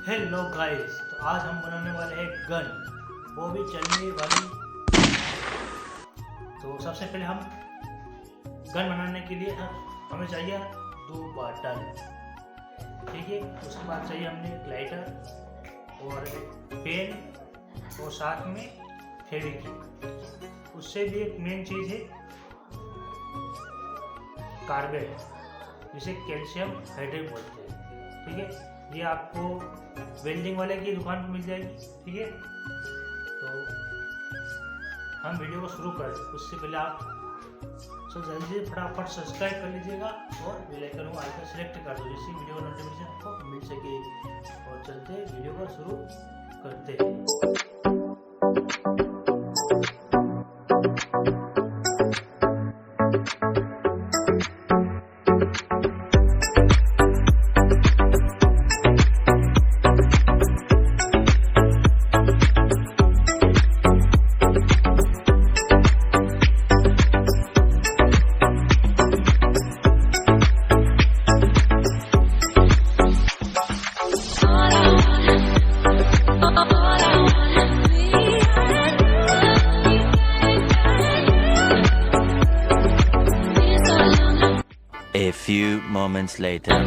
Hello guys, तो आज हम बनाने वाले हैं गन, वो भी चलने वाली। तो सबसे पहले हम गन बनाने के लिए हमें चाहिए 2 बोतल, ठीक है। उसके बाद चाहिए हमने एक लाइटर और एक पेन और साथ में फेविक्विक। उससे भी एक मेन चीज़ है कार्बेट, जिसे कैल्शियम हाइड्रेट बोलते हैं, ठीक है। ये आपको वेल्डिंग वाले की दुकान पर मिल जाएगी, ठीक है। तो हम वीडियो को शुरू करें उससे पहले आप सब जल्दी से फटाफट सब्सक्राइब कर लीजिएगा और बेल आइकन को आइकन सेलेक्ट कर दो, जिससे वीडियो का नोटिफिकेशन आपको मिल सके। और चलते वीडियो को शुरू करते हैं। A few moments later.